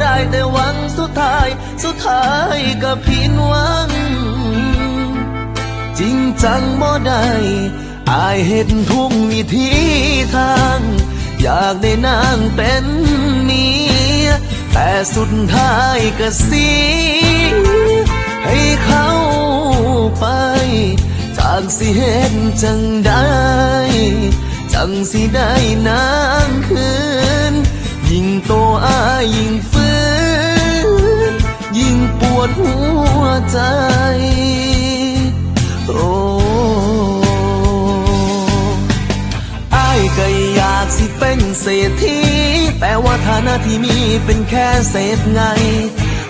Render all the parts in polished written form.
ได้แต่หวังสุดท้ายก็ผิดหวังจริงจังบ่ได้อายเห็นทุกวิธีทางอยากได้นางเป็นเมียแต่สุดท้ายก็เสียให้เขาไปจากสิเห็นจังได้จังสิได้นางคืนยิ่งโตอายยิ่งฟื้นยิ่งปวดหัวใจโอ้อายก็อยากสิเป็นเศรษฐีแต่ว่าฐานะที่มีเป็นแค่เศษไง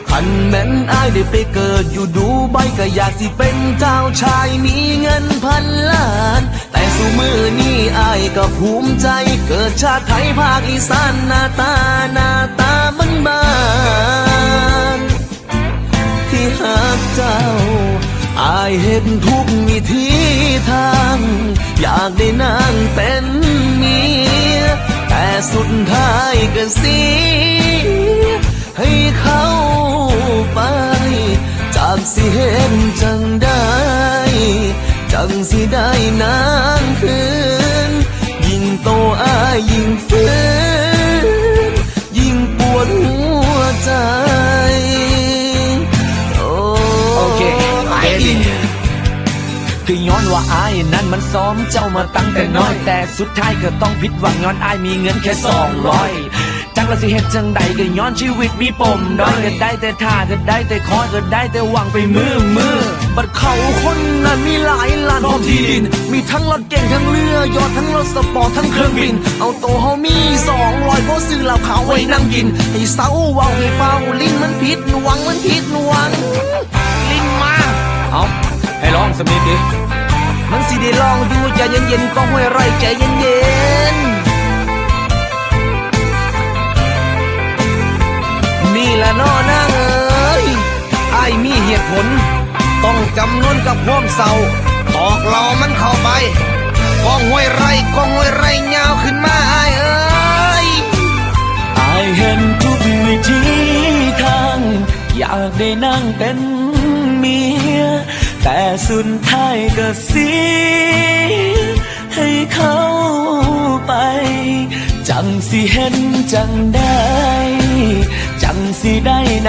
คันแม่นอายได้ไปเกิดอยู่ดูใบก็อยากสิเป็นเจ้าชายมีเงินพันล้านแต่สู่มือนี้อายก็ภูมิใจเกิดชาติไทยภาคอีสานหน้าตาบ้านที่หักเจ้าอายเห็นทุกวิธีทางอยากได้นางเป็นเมียแต่สุดท้ายก็เสียให้เขาไปจากสิเห็นจังสิได้นางคืนยิ่งโตอายยิ่งฟื้นยิ่งปวดหัวใจโอเคคือย้อนว่าอายนั้นมันซ้อมเจ้ามาตั้งแต่น้อยแต่สุดท้ายก็ต้องผิดหวังย้อนอายมีเงินแค่200จังละสิเฮ็ดจังใดก็ย้อนชีวิตมีปมด้อยก็ได้แต่ท่าก็ได้แต่คอยก็ได้แต่หวังไปมือบัดเขาคนนั้นมีหลายล้านพร้อมที่ดินมีทั้งรถเก่งทั้งเรือยอดทั้งรถสปอร์ตทั้งเครื่องบินเอาโตเฮามี200ก็ซื้อเหล้าขาวไว้นั่งกินให้เศร้าเว้าให้เฝ้าลิ้นมันผิดหวังลิ้นมาเอาให้ลองสมิธดิมันสิได้ลองดูใจเย็นๆก็ห้วยไร่ใจเย็นนี่ละน้อนางเอ้ยไอ้มีเหตุผลต้องจำนวนกับความเศร้าตอกเรามันเข้าไปกองห้วยไร่ยาวขึ้นมาไอ้เอ้ยอายเห็นทุกวิธีทางอยากได้นางเป็นเมียแต่สุดท้ายก็เสียให้เขาไปจังสิเห็นจังได้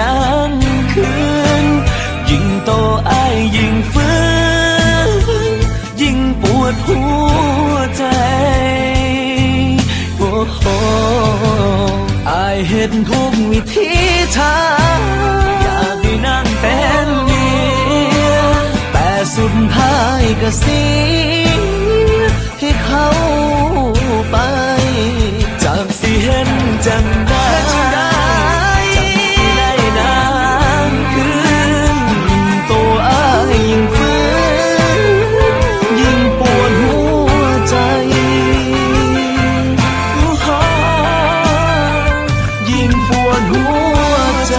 นางคืนยิ่งโตอายยิ่งฟื้นยิ่งปวดหัวใจโอ้โหอายเห็นทุกวิธีทางอยากได้นางเป็นเมียแต่สุดท้ายก็เสียให้เขาไปจากสิเห็นจังได้หัวใจ